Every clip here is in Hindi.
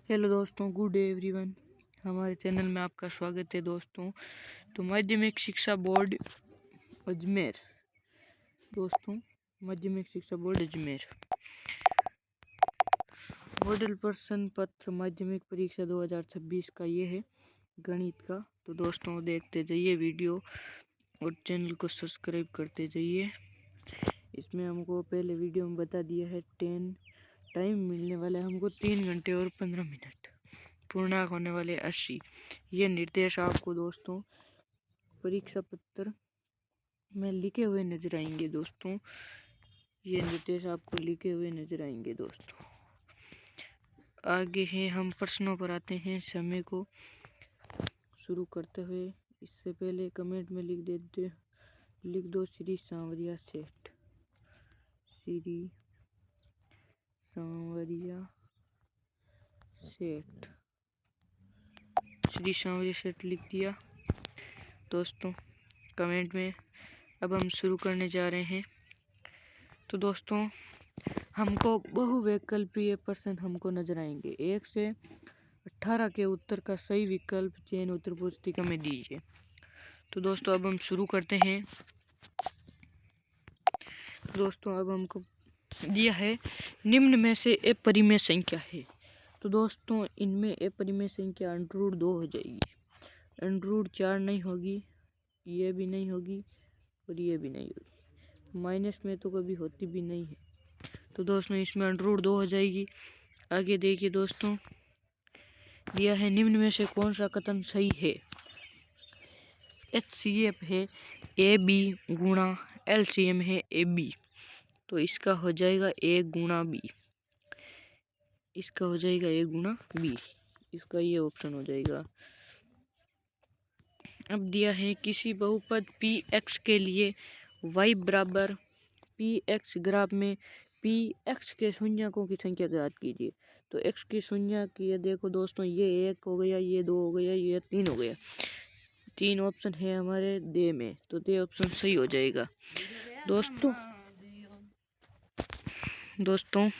हेलो दोस्तों, गुड डे एवरीवन। हमारे चैनल में आपका स्वागत है दोस्तों। तो माध्यमिक शिक्षा बोर्ड अजमेर दोस्तों, माध्यमिक शिक्षा बोर्ड अजमेर मॉडल प्रश्न पत्र माध्यमिक परीक्षा 2026 का ये है गणित का। तो दोस्तों देखते जाइए वीडियो और चैनल को सब्सक्राइब करते जाइए। इसमें हमको पहले वीडियो में बता दिया है टाइम मिलने वाला है हमको 3 घंटे और 15 मिनट, पूर्णांक होने वाले 80। ये निर्देश आपको दोस्तों परीक्षा पत्र में लिखे हुए नजर आएंगे दोस्तों। ये निर्देश आपको लिखे हुए नजर आएंगे दोस्तों। आगे हैं हम प्रश्नों पर आते हैं। समय को शुरू करते हुए इससे पहले कमेंट में लिख दो श्री सांवरिया सेठ। श्री सांवरिया सेठ, श्री सांवरिया सेठ लिख दिया दोस्तों कमेंट में। अब हम शुरू करने जा रहे हैं। तो दोस्तों हमको बहुविकल्पीय प्रश्न हमको नजर आएंगे। 1 से 18 के उत्तर का सही विकल्प चयन उत्तर पुस्तिका में दीजिए। तो दोस्तों अब हम शुरू करते हैं। दोस्तों अब हमको दिया है निम्न में से अपरिमेय संख्या है। तो दोस्तों इनमें अपरिमेय संख्या √2 हो जाएगी। √4 नहीं होगी, ये भी नहीं होगी और ये भी नहीं होगी। माइनस में तो कभी होती भी नहीं है। तो दोस्तों इसमें √2 हो जाएगी। आगे देखिए दोस्तों, दिया है निम्न में से कौन सा कथन सही है। HCF है AB गुणा LCM है AB। तो इसका हो जाएगा A गुणा B। इसका हो जाएगा A गुणा B। इसका ये ऑप्शन हो जाएगा। अब दिया है किसी बहुपद Px के लिए y बराबर Px ग्राफ में Px के शून्यकों की संख्या ज्ञात कीजिए। तो x की शून्य की ये देखो दोस्तों, ये 1 हो गया, ये 2 हो गया, ये 3 हो गया। 3 ऑप्शन है हमारे दे में, तो दे ऑप्शन सही हो जाएगा दोस्तों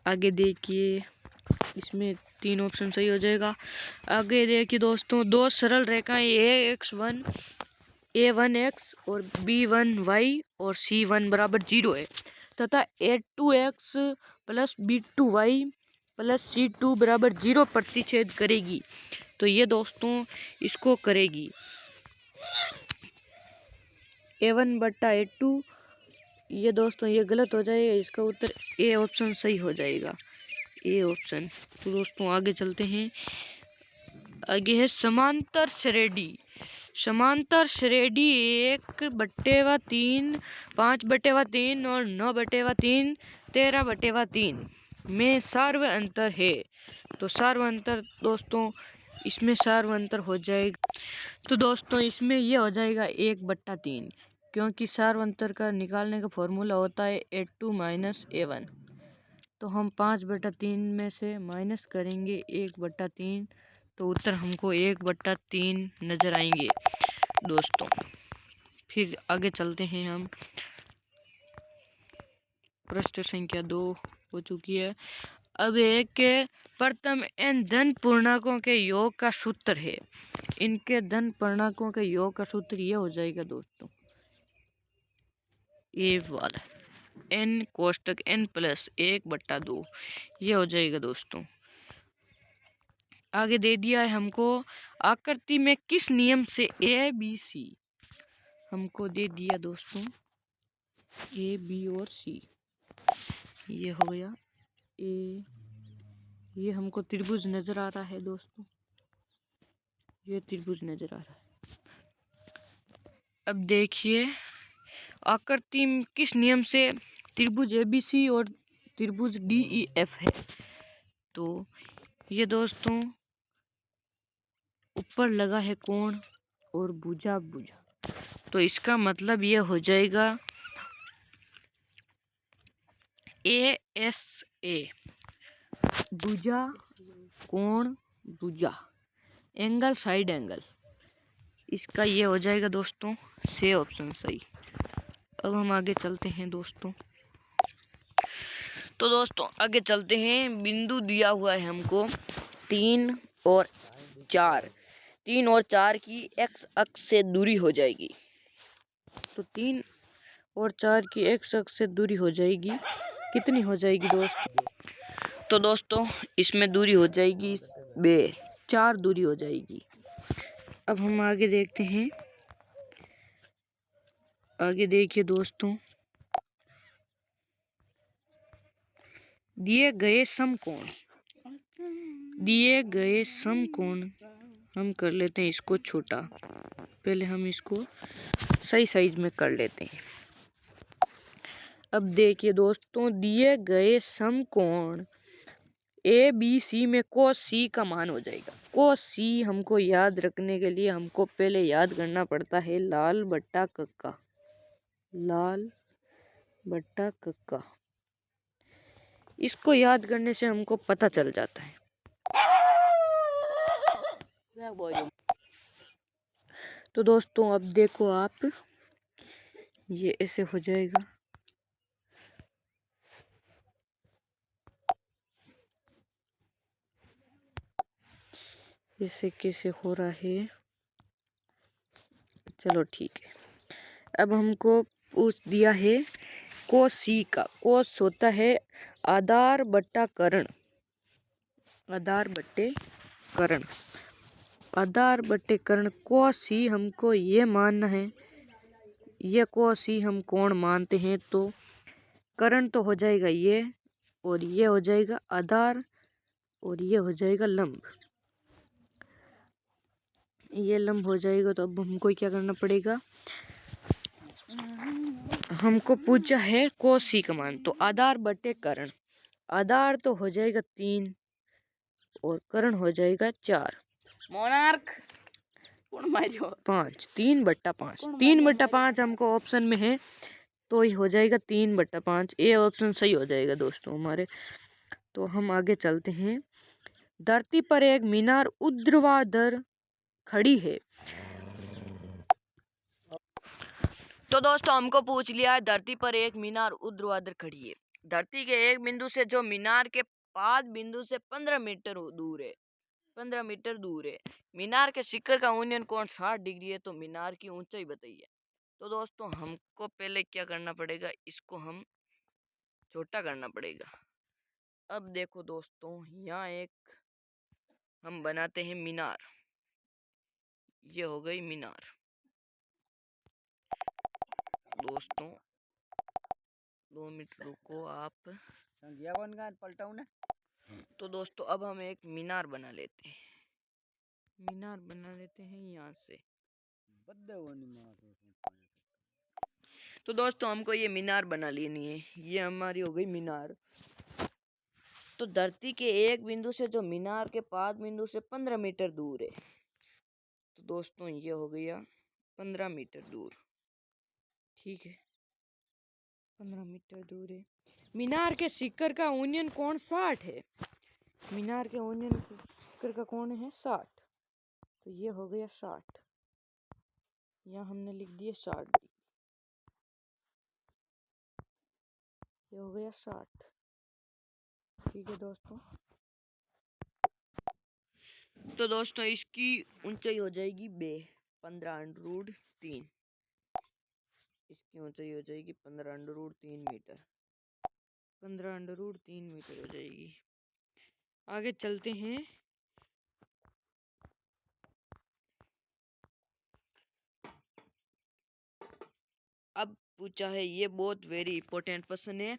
आगे देखिए, इसमें 3 ऑप्शन सही हो जाएगा। आगे देखिए दोस्तों, दो सरल रेखाएं A1x और B1y और C1 बराबर 0 है तथा A2x plus B2y plus C2 बराबर 0 प्रतिच्छेद करेगी। तो ये दोस्तों इसको करेगी A1 बट्टा A2। ये दोस्तों ये गलत हो जाएगा, इसका उत्तर ए ऑप्शन सही हो जाएगा, ए ऑप्शन। तो दोस्तों आगे चलते हैं। आगे है समांतर श्रेणी। समांतर श्रेणी 1/3, 5/3 और 9/3, 13/3 में सार्व अंतर है। तो सार्व अंतर दोस्तों इसमें सार्व अंतर हो जाएगा। तो दोस्तों इसमें ये हो जाएगा 1/3, क्योंकि सार्व अंतर का निकालने का फॉर्मूला होता है A2 माइनस A1। तो हम 5/3 में से माइनस करेंगे 1/3, तो उत्तर हमको 1/3 नजर आएंगे दोस्तों। फिर आगे चलते हैं हम। प्रश्न संख्या 2 हो चुकी है। अब एक प्रथम n धन पूर्णांकों के योग का सूत्र है। इनके धन पूर्णांकों के योग का सूत्र ये हो जाएगा दोस्तों, ये वाला n कोष्टक n प्लस 1/2, ये हो जाएगा दोस्तों। आगे दे दिया है हमको आकृति में किस नियम से ABC हमको दे दिया दोस्तों, A B और C। ये हो गया A, ये हमको त्रिभुज नजर आ रहा है दोस्तों, ये त्रिभुज नजर आ रहा है। अब देखिए आकृति में किस नियम से त्रिभुज ABC और त्रिभुज DEF है। तो ये दोस्तों ऊपर लगा है कोण और भुजा, तो इसका मतलब ये हो जाएगा ASA, भुजा कोण भुजा, एंगल साइड एंगल। इसका ये हो जाएगा दोस्तों से ऑप्शन सही। अब हम आगे चलते हैं दोस्तों। तो दोस्तों आगे चलते हैं। बिंदु दिया हुआ है हमको 3 और 4। 3 और 4 की एक्स अक्ष से दूरी हो जाएगी। तो 3 और 4 की एक्स अक्ष से दूरी हो जाएगी। कितनी हो जाएगी दोस्तों? तो दोस्तों इसमें दूरी हो जाएगी 4 दूरी हो जाएगी। अब हम आगे देखते हैं। आगे देखिए दोस्तों, दिए गए समकोण हम कर लेते हैं इसको छोटा। पहले हम इसको सही साइज में कर लेते हैं। अब देखिए दोस्तों, दिए गए समकोण ए बी सी में cos सी का मान हो जाएगा। cos सी हमको याद रखने के लिए हमको पहले याद करना पड़ता है लाल बट्टा कक्का। इसको याद करने से हमको पता चल जाता है। तो दोस्तों अब देखो आप, ये ऐसे हो जाएगा। ऐसे कैसे हो रहा है? चलो ठीक है। अब हमको पूछ दिया है cos सी का। cos होता है आधार बट्टे कर्ण। cos सी हमको ये मानना है, ये cos सी हम कोण मानते हैं। तो कर्ण तो हो जाएगा ये, और ये हो जाएगा आधार, और ये हो जाएगा लंब। ये लंब हो जाएगा। तो अब हमको क्या करना पड़ेगा? हमको पूछा है cos सी का मान, तो आधार बटे कर्ण। आधार तो हो जाएगा 3 और कर्ण हो जाएगा 4। 5, 3/5। 3/5 हमको ऑप्शन में है, तो ये हो जाएगा 3/5। ये ऑप्शन सही हो जाएगा दोस्तों हमारे। तो हम आगे चलते हैं। धरती पर एक मीनार ऊर्ध्वाधर खड़ी है। तो दोस्तों हमको पूछ लिया है, धरती पर एक मीनार ऊर्ध्वाधर खड़ी है। धरती के एक बिंदु से जो मीनार के 5 बिंदु से 15 मीटर दूर है। 15 मीटर दूर है। मीनार के शिखर का उन्नयन कोण 60 डिग्री है। तो मीनार की ऊंचाई बताइए। तो दोस्तों हमको पहले क्या करना पड़ेगा? इसको हम छोटा करना पड़ेगा। अब देखो दोस्तों, यहाँ एक हम बनाते हैं मीनार। ये हो गई मीनार। दोस्तों 2 मिनट रुको आप। तो दोस्तों अब हम एक मीनार बना लेते हैं। यहाँ से। तो दोस्तों हमको ये मीनार बना लेनी है। ये हमारी हो गई मीनार। तो धरती के एक बिंदु से जो मीनार के 5 बिंदु से 15 मीटर दूर है। तो दोस्तों ये हो गया 15 मीटर दूर। ठीक है, 15 मीटर दूर है। मीनार के शिखर का उन्नयन कोण 60 है। मीनार के उन्नयन शिखर का कोण है 60। तो ये हो गया 60। यहाँ हमने लिख दिया 60। ये हो गया 60। ठीक है दोस्तों। तो दोस्तों इसकी ऊंचाई हो जाएगी 15√3। इसकी ऊंचाई हो जाएगी 15√3 मीटर। 15√3 मीटर हो जाएगी। आगे चलते हैं। अब पूछा है, ये बहुत वेरी इंपॉर्टेंट प्रश्न है।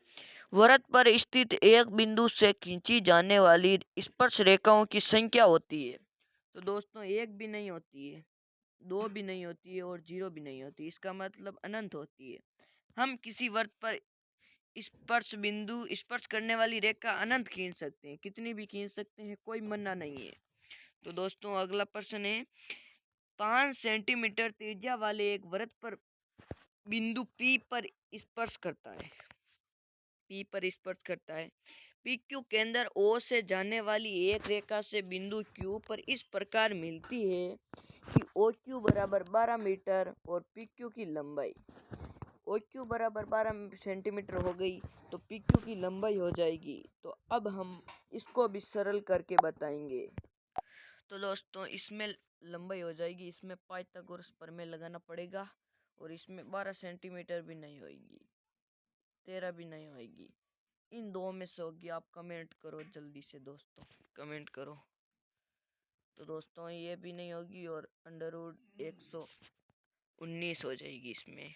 वृत्त पर स्थित एक बिंदु से खींची जाने वाली स्पर्श रेखाओं की संख्या होती है। तो दोस्तों 1 भी नहीं होती है, 2 भी नहीं होती है, और 0 भी नहीं होती। इसका मतलब अनंत होती है। हम किसी वृत्त पर स्पर्श करने वाली रेखा अनंत खींच सकते हैं, कितनी भी खींच सकते हैं, कोई मना नहीं है। तो दोस्तों अगला प्रश्न है, 5 सेंटीमीटर त्रिज्या वाले एक वृत्त पर बिंदु P पर स्पर्श करता है। पी क्यू केंद्र O से जाने वाली एक रेखा से बिंदु Q पर इस प्रकार मिलती है कि OQ बराबर 12 मीटर और PQ की लंबाई ओ क्यू बराबर 12 सेंटीमीटर हो गई तो पी क्यू की लंबाई हो जाएगी। तो अब हम इसको भी सरल करके बताएंगे। तो दोस्तों इसमें लंबाई हो जाएगी, इसमें पाइथागोरस प्रमेय लगाना पड़ेगा और इसमें 12 सेंटीमीटर भी नहीं होगी, 13 भी नहीं होगी, इन दो में से होगी। आप कमेंट करो जल्दी से दोस्तों, कमेंट करो। तो दोस्तों ये भी नहीं होगी और अंडर रूट 119 हो जाएगी इसमें।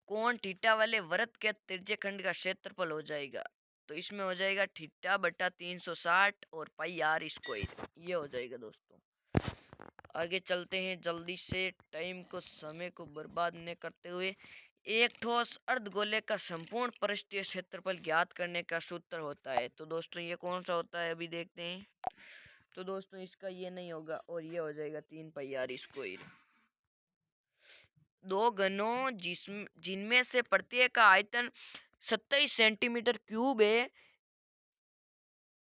कोण थीटा वाले वृत्त के त्रिज्यखंड का क्षेत्रफल हो जाएगा। तो इसमें हो जाएगा थीटा बटा 360 और पाई आर स्क्वायर, ये हो जाएगा दोस्तों। आगे चलते हैं जल्दी से, टाइम को समय को बर्बाद न करते हुए। एक ठोस अर्धगोले का संपूर्ण पृष्ठीय क्षेत्रफल ज्ञात करने का सूत्र होता है। तो दोस्तों ये कौन सा होता है अभी देखते हैं। तो दोस्तों इसका ये नहीं होगा और ये हो जाएगा 3 पाई आर स्क्वायर। दो घनों जिनमें से प्रत्येक का आयतन 27 सेंटीमीटर क्यूब है,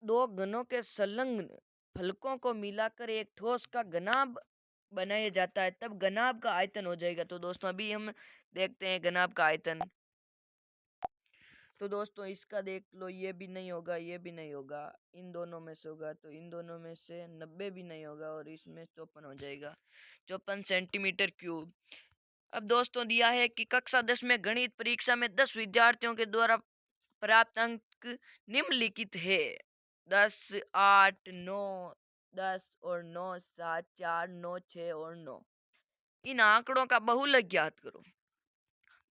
दो घनों के संलग्न फलकों को मिलाकर एक ठोस का घनाभ बनाया जाता है, तब घनाभ का आयतन हो जाएगा। तो दोस्तों अभी हम देखते हैं घनाभ का आयतन। तो दोस्तों इसका देख लो, ये भी नहीं होगा, ये भी नहीं होगा, इन दोनों में से होगा। तो इन दोनों में से 90 भी नहीं होगा और इसमें 54 हो जाएगा, 54 सेंटीमीटर क्यूब। अब दोस्तों दिया है कि कक्षा 10 में गणित परीक्षा में 10 विद्यार्थियों के द्वारा प्राप्त अंक निम्नलिखित है। 10, 8, 9, 10 और 9, 7, 4, 9, 6 और 9। इन आंकड़ों का बहुलक ज्ञात करो।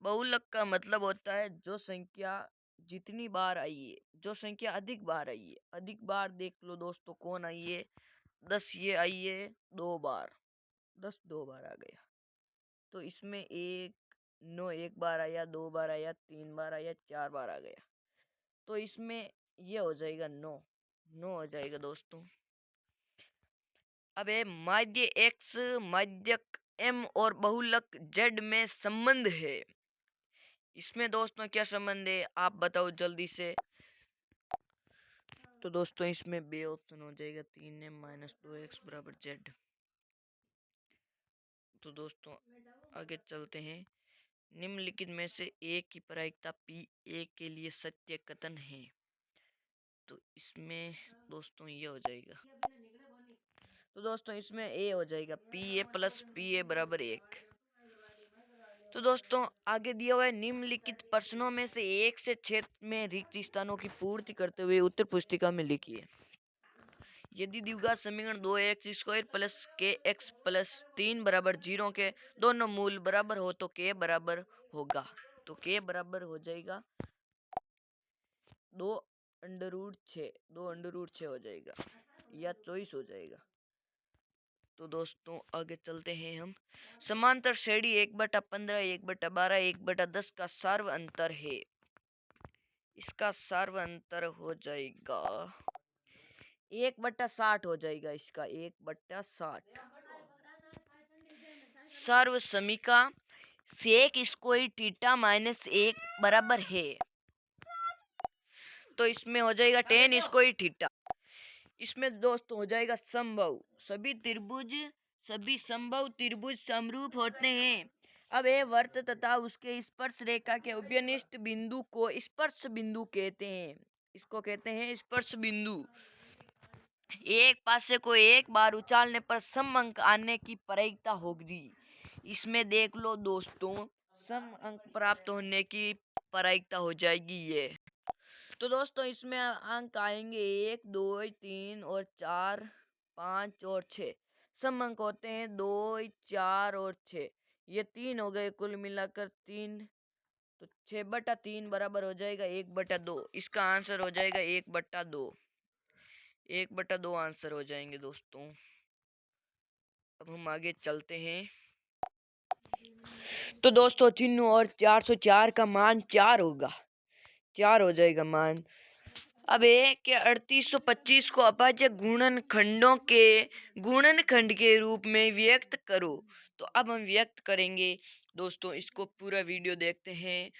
बहुलक का मतलब होता है जो संख्या जितनी बार आई है, जो संख्या अधिक बार आई है। अधिक बार देख लो दोस्तों कौन आई है, 10 ये आई है 2 बार, 10 2 बार आ गया। तो इसमें 9 एक बार आया, 2 बार आया, 3 बार आया, 4 बार आ गया। तो इसमें ये हो जाएगा 9 हो जाएगा दोस्तों। अब है माध्य x, माध्यक m और बहुलक z में संबंध है। इसमें दोस्तों क्या संबंध है आप बताओ जल्दी से। तो दोस्तों इसमें बे ऑप्शन हो जाएगा 3m माइनस 2x बराबर z। तो दोस्तों आगे चलते हैं। निम्नलिखित में से एक की प्रायिकता p a के लिए सत्य कथन है। तो इसमें दोस्तों ये हो जाएगा। तो दोस्तों इसमें a हो जाएगा P A plus P A बराबर 1। तो दोस्तों आगे दिया हुआ है निम्नलिखित प्रश्नों में से 1 से 6 में रिक्त स्थानों की पूर्ति करते हुए उत्तर पुस्तिका में लिखिए। यदि द्विघात समीकरण 2x² प्लस के एक्स प्लस 3 बराबर 0 के दोनों मूल बराबर हो तो k बराबर होगा। तो k बराबर हो जाएगा 2 अंडर रूट 6, 2 अंडर रूट 6 हो जाएगा या 24 हो जाएगा। तो दोस्तों आगे चलते हैं हम। समांतर श्रेणी 1/15, 1/12, 1/10 का सर्व अंतर है। इसका सर्व अंतर हो जाएगा 1/60 हो जाएगा। इसका 1/60 सर्व समीका सेक स्क्वायर थीटा माइनस 1 बराबर है। तो इसमें हो जाएगा 10 स्क्वायर थीटा। इसमें दोस्तों हो जाएगा संभव, सभी संभव त्रिभुज समरूप होते हैं। अब ये वर्त तथा उसके स्पर्श रेखा के उभयनिष्ठ बिंदु को स्पर्श बिंदु कहते हैं। इसको कहते हैं स्पर्श बिंदु। एक पासे को एक बार उछालने पर सम अंक आने की प्रायिकता होगी। इसमें देख लो दोस्तों सम अंक प्राप्त होने की प्रायिकता हो जाएगी ये। तो दोस्तों इसमें अंक आएंगे 1, 2, 3 और 4, 5 और 6। सम अंक होते हैं 2, 4 और 6। ये 3 हो गए कुल मिलाकर 3। तो 6/3 बराबर हो जाएगा 1/2। इसका आंसर हो जाएगा 1/2। 1/2 आंसर हो जाएंगे दोस्तों। अब हम आगे चलते हैं। तो दोस्तों 3 और 404 का मान 4 होगा, 4 हो जाएगा मान। अब एक के 3825 को अभाज्य गुणनखंडों के गुणनखंड के रूप में व्यक्त करो। तो अब हम व्यक्त करेंगे दोस्तों, इसको पूरा वीडियो देखते हैं।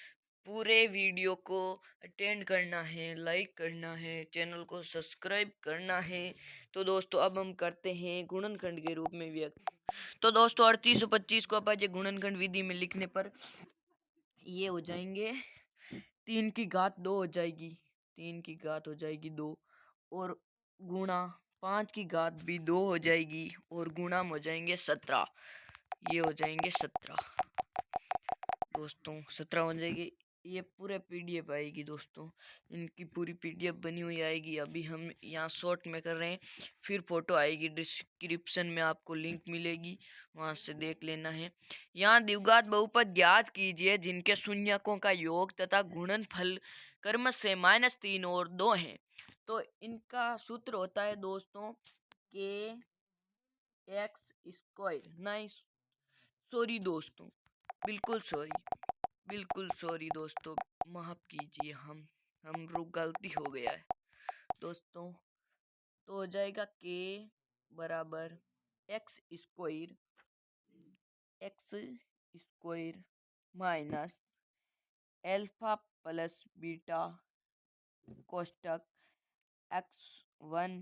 पूरे वीडियो को अटेंड करना है, लाइक करना है, चैनल को सब्सक्राइब करना है। तो दोस्तों अब हम करते हैं गुणनखंड के रूप में व्यक्त। तो दोस्तों 38 और 25 को अपाचे गुणनखंड विधि में लिखने पर ये हो जाएंगे 3 की घात 2 हो जाएगी, 3 की घात हो जाएगी 2, और गुणा 5 की घात भी 2 हो जाएगी, और गुणा हो जाएंगे 17। ये हो जाएंगे 17 दोस्तों, 17 हो जाएगी। ये पूरे पीडीएफ आएगी दोस्तों, इनकी पूरी पीडीएफ बनी हुई आएगी। अभी हम यहाँ शॉर्ट में कर रहे हैं, फिर फोटो आएगी, डिस्क्रिप्शन में आपको लिंक मिलेगी, वहां से देख लेना है। यहाँ द्विघात बहुपद ज्ञात कीजिए जिनके शून्यकों का योग तथा गुणनफल क्रमश से -3 और 2 है। तो इनका सूत्र होता है दोस्तों के एक्स स्क्वायर, नहीं सॉरी दोस्तों, बिल्कुल सॉरी दोस्तों, माफ कीजिए, हम लोग गलती हो गया है दोस्तों। तो हो जाएगा के बराबर X square minus alpha plus beta कोष्टक x1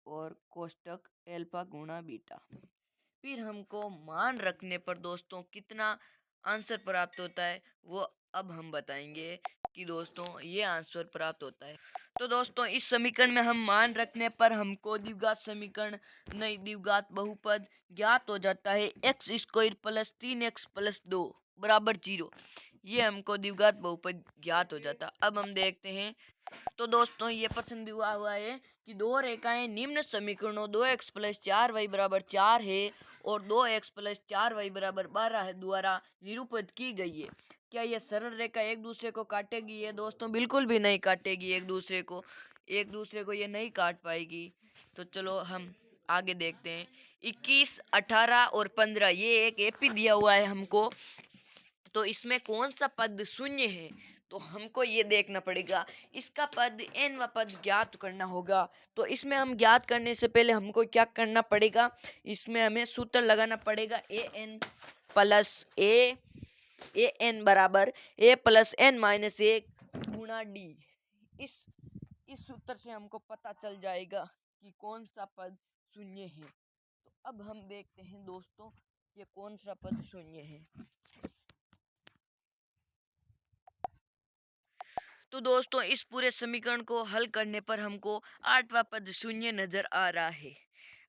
और कोष्टक एल्फा गुणा बीटा। फिर हमको मान रखने पर दोस्तों कितना आंसर प्राप्त होता है वो अब हम बताएंगे कि दोस्तों ये आंसर प्राप्त होता है। तो दोस्तों इस समीकरण में हम मान रखने पर हमको द्विघात समीकरण नहीं द्विघात बहुपद ज्ञात हो जाता है, x square plus 3x plus 2 बराबर 0। ये हमको द्विघात बहुपद ज्ञात हो जाता। अब हम देखते हैं। तो दोस्तों ये प्रश्न दिया हुआ है कि दो रेखाएं निम्न समीकरणों 2x प्लस 4y बराबर 4 है और 2x प्लस 4y बराबर 12 है द्वारा निरूपित की गई है। क्या यह सरल रेखा एक दूसरे को काटेगी? ये दोस्तों बिल्कुल भी नहीं काटेगी, एक दूसरे को ये नहीं काट पाएगी। तो चलो हम आगे देखते हैं। 21, 18 और 15 ये एक एपी दिया हुआ है हमको। तो इसमें कौन सा पद शून्य है? तो हमको ये देखना पड़ेगा, इसका पद n व पद ज्ञात करना होगा। तो इसमें हम ज्ञात करने से पहले हमको क्या करना पड़ेगा, इसमें हमें सूत्र लगाना पड़ेगा an प्लस ए एन बराबर a प्लस n माइनस ए गुणा डी। इस सूत्र से हमको पता चल जाएगा कि कौन सा पद शून्य है। तो अब हम देखते हैं दोस्तों ये कौन सा पद शून्य है। तो दोस्तों इस पूरे समीकरण को हल करने पर हमको 8वां पद शून्य नजर आ रहा है।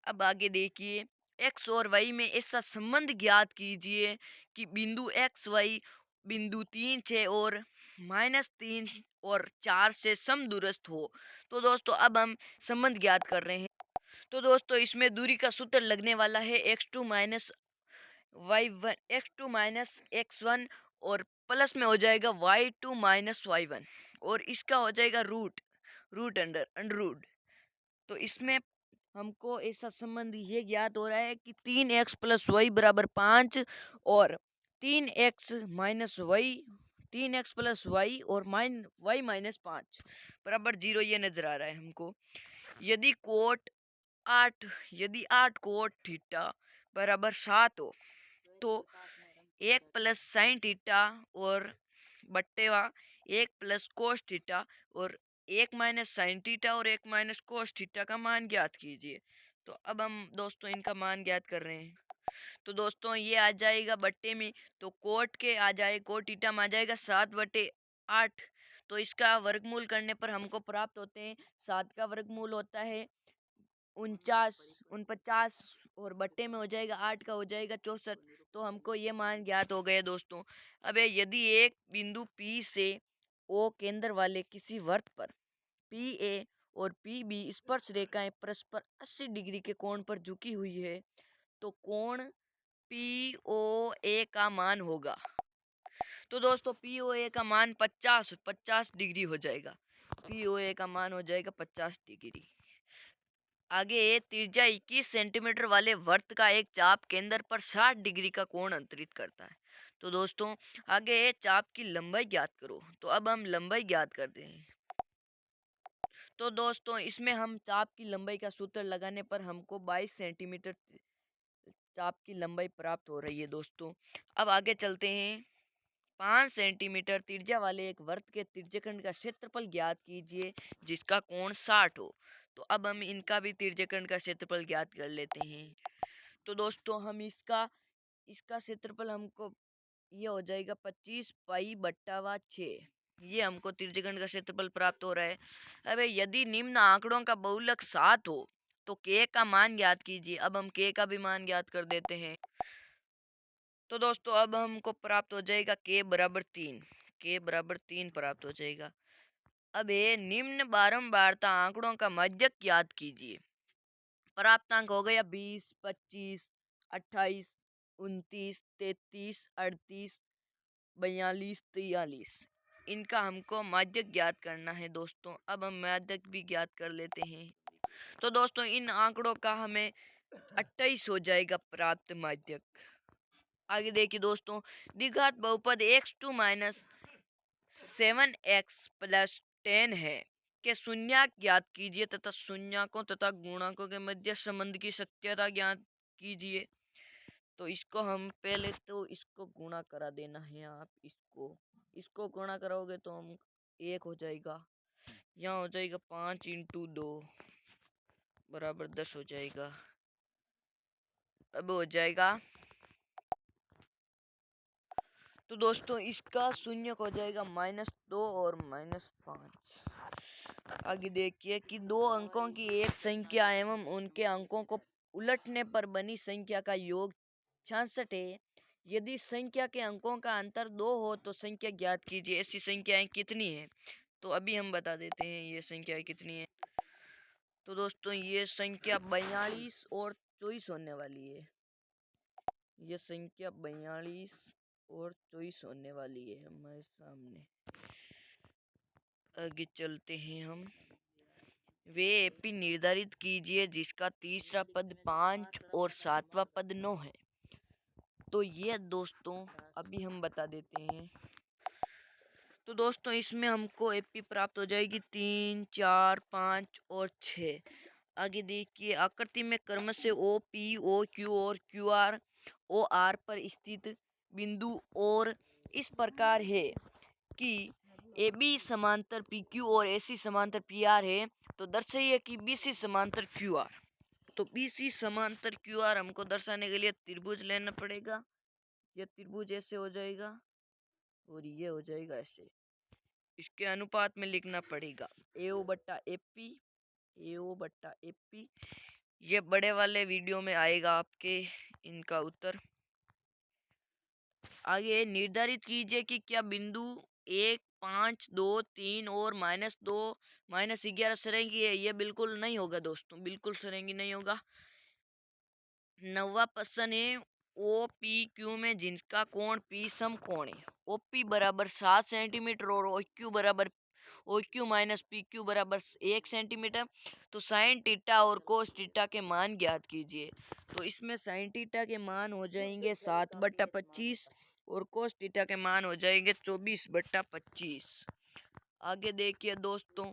अब आगे देखिए, x और y में ऐसा संबंध ज्ञात कीजिए कि बिंदु x y बिंदु 3, 6 और -3 और 4 से समदूरस्थ हो। तो दोस्तों अब हम संबंध ज्ञात कर रहे हैं। तो दोस्तों इसमें दूरी का सूत्र लगने वाला है x2 minus y1, x2 minus x1 और प्लस में हो जाएगा y2 माइनस y1 और इसका हो जाएगा रूट अंडर रूट। तो इसमें हमको ऐसा संबंध ये ज्ञात हो रहा है कि 3x प्लस वाई बराबर 5 और 3x minus Y 3x plus Y और वाई माइनस 5 बराबर 0 ये नजर आ रहा है हमको। यदि कोट 8 कोट थीटा बराबर 7 हो तो 1 प्लस साइन थीटा और बट्टेवा 1 प्लस कोस थीटा और 1 माइनस साइन थीटा और 1 माइनस कोस थीटा का मान ज्ञात कीजिए। तो अब हम दोस्तों इनका मान ज्ञात कर रहे हैं। तो दोस्तों ये आ जाएगा बट्टे में, तो कोट थीटा में आ जाएगा 7/8। तो इसका वर्गमूल करने पर हमको प्राप्त होते हैं 7 का वर्गमूल होता है 49 और बट्टे में हो जाएगा 8 का हो जाएगा 64। तो हमको ये मान ज्ञात हो गए दोस्तों। अब यदि एक बिंदु P से O केंद्र वाले किसी वृत्त पर PA और PB स्पर्श रेखाएं परस्पर 80 डिग्री के कोण पर झुकी हुई है तो कोण POA का मान होगा। तो दोस्तों POA का मान 50 डिग्री हो जाएगा। POA का मान हो जाएगा 50 डिग्री। आगे त्रिज्या 21 सेंटीमीटर वाले वृत्त का एक चाप केंद्र पर 60 डिग्री का कोण अंतरित करता है। तो दोस्तों आगे चाप की लंबाई ज्ञात करो। तो अब हम लंबाई ज्ञात करते हैं। तो दोस्तों इसमें हम चाप की लंबाई का सूत्र लगाने पर हमको 22 सेंटीमीटर चाप की लंबाई प्राप्त हो रही है दोस्तों। अब आगे चलते हैं। 5 सेंटीमीटर त्रिज्या वाले एक वृत्त के त्रिज्यखंड का क्षेत्रफल ज्ञात कीजिए जिसका कोण 60 हो। तो अब हम इनका भी त्रिज्यखंड का क्षेत्रफल ज्ञात कर लेते हैं। तो दोस्तों हम इसका इसका क्षेत्रफल हमको ये हो जाएगा 25 पाई/6। ये हमको त्रिज्यखंड का क्षेत्रफल प्राप्त हो रहा है। अब यदि निम्न आंकड़ों का बहुलक 7 हो तो k का मान ज्ञात कीजिए। अब हम k का भी मान ज्ञात कर देते हैं। तो दोस्तों अब हमको प्राप्त हो जाएगा k बराबर 3। k बराबर 3 प्राप्त हो जाएगा। अब ये निम्न बारंबारता आंकड़ों का मध्यक ज्ञात कीजिए। प्राप्तांक हो गया 20, 25, 28, 29, 33, 38, 42, 43। इनका हमको माध्यक ज्ञात करना है दोस्तों। अब हम माध्यक भी ज्ञात कर लेते हैं। तो दोस्तों इन आंकड़ों का हमें 28 हो जाएगा प्राप्त माध्यक। आगे देखिए दोस्तों, द्विघात बहुपद x2 माइनस 7x प्लस 10 है के शून्यक ज्ञात कीजिए तथा शून्यकों तथा गुणकों के मध्य संबंध की सत्यता ज्ञात कीजिए। तो इसको हम पहले तो इसको गुणा करा देना है। आप इसको गुणा कराओगे तो हम 1 हो जाएगा। यहाँ हो जाएगा 5 × 2 बराबर 10 हो जाएगा। अब हो जाएगा, तो दोस्तों इसका शून्यक हो जाएगा -2 और -5। आगे देखिए कि दो अंकों की एक संख्या एवं उनके अंकों को उलटने पर बनी संख्या का योग 66 है। यदि संख्या के अंकों का अंतर 2 हो तो संख्या ज्ञात कीजिए। ऐसी संख्याएं कितनी है? तो अभी हम बता देते हैं ये संख्याएं कितनी है। तो दोस्तों ये संख्या 42 और 24 होने वाली है। ये संख्या 42 और 24 होने वाली है हमारे सामने। आगे चलते हैं हम। वे एपी निर्धारित कीजिए जिसका तीसरा पद 5 और 7वां पद 9 है। तो ये दोस्तों अभी हम बता देते हैं। तो दोस्तों इसमें हमको एपी प्राप्त हो जाएगी 3, 4, 5 और 6। आगे देखिए, आकृति में क्रमशः ओ पी, ओ क्यू और क्यू आर ओ आर पर स्थित बिंदु और इस प्रकार है कि ए बी समांतर पी क्यू और ए सी समांतर पी आर है। तो दर्शाइए कि बी सी समांतर क्यू आर। तो बी सी समांतर क्यू आर हमको दर्शाने के लिए त्रिभुज लेना पड़ेगा। ये त्रिभुज ऐसे हो जाएगा और ये हो जाएगा ऐसे। इसके अनुपात में लिखना पड़ेगा AO/AP, AO/AP। ये बड़े वाले वीडियो में आएगा आपके इनका उत्तर। आगे निर्धारित कीजिए कि क्या बिंदु 1, 5, 2, 3 और -2, -11 सरेंगी है। ये बिल्कुल नहीं होगा दोस्तों, बिल्कुल सरेंगी नहीं होगा। 9वां प्रश्न है, ओ पी क्यू में जिनका कोण पी समकोण है। ओ पी बराबर 7 सेंटीमीटर और ओ क्यू बराबर O Q minus P Q बराबर 1 सेंटीमीटर। तो साइन थीटा और कोस थीटा के मान ज्ञात कीजिए। तो इसमें साइन थीटा के मान हो जाएंगे 7/25 और कोस थीटा के मान हो जाएंगे 24/25। आगे देखिए दोस्तों,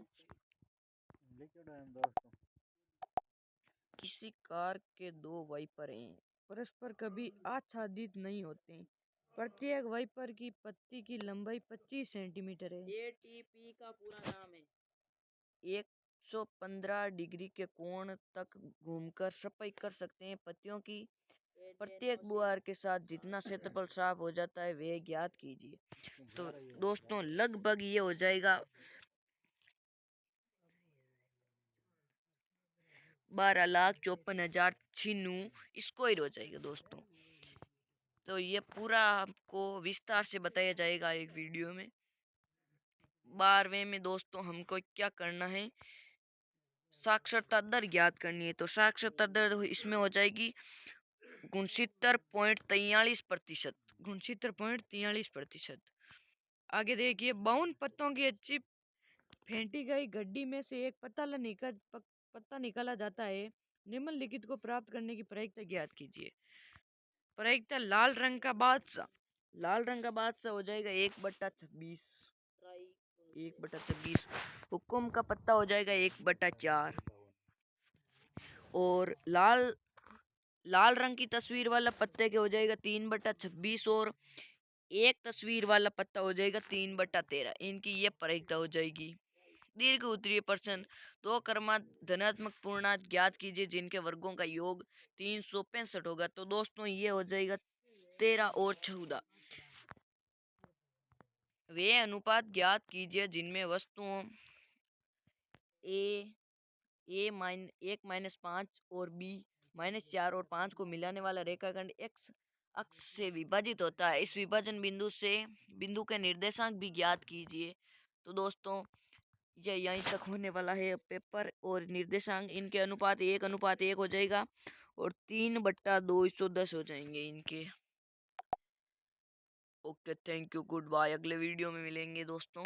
किसी कार के दो वाइपर हैं, परस्पर कभी आच्छादित नहीं होते। प्रत्येक वाइपर की पत्ती की लंबाई 25 सेंटीमीटर है। एटीपी का पूरा नाम है। 115 डिग्री के कोण तक घूमकर सफाई कर सकते हैं। पत्तियों की प्रत्येक बुआर के साथ जितना क्षेत्रफल साफ हो जाता है वह ज्ञात कीजिए। तो दोस्तों लगभग ये हो जाएगा 12,54,096 स्क्वायर हो जाएगा दोस्तों। तो ये पूरा आपको विस्तार से बताया जाएगा एक वीडियो में। 12वें में दोस्तों हमको क्या करना है, साक्षरता दर ज्ञात करनी है। तो साक्षरता दर इसमें हो जाएगी 69.43%। 69.43%। आगे देखिए, 52 पत्तों की अच्छी फेंटी गई गड्डी में से एक पत्ता निकाला जाता है। निम्नलिखित को प्राप्त करने की प्रायिकता ज्ञात कीजिए। प्रायिकता लाल रंग का बादशाह हो जाएगा 1/26। 1/26। हुक्म का पत्ता हो जाएगा 1/4। और लाल रंग की तस्वीर वाला पत्ते के हो जाएगा 3/26। और एक तस्वीर वाला पत्ता हो जाएगा 3/13। इनकी ये परीक्षा हो जाएगी। दीर्घ उत्तरीय प्रश्न, दो क्रमांक धनात्मक पूर्णांक ज्ञात कीजिए जिनके वर्गों का योग 365 होगा। तो दोस्तों ये हो जाएगा 13 और 14। वे अनुपात ज्ञात कीजिए जिनमें वस्तुओं ए एक -5 और बी -4 और 5 को मिलाने वाला रेखाखंड एक्स अक्ष से विभाजित होता है। इस विभाजन बिंदु के निर्देशांक भी ज्ञात कीजिए। तो दोस्तों ये यहीं तक होने वाला है पेपर, और निर्देशांक इनके अनुपात 1:1 हो जाएगा और 3/210 हो जाएंगे इनके। Okay, thank you, goodbye. अगले वीडियो में मिलेंगे दोस्तों।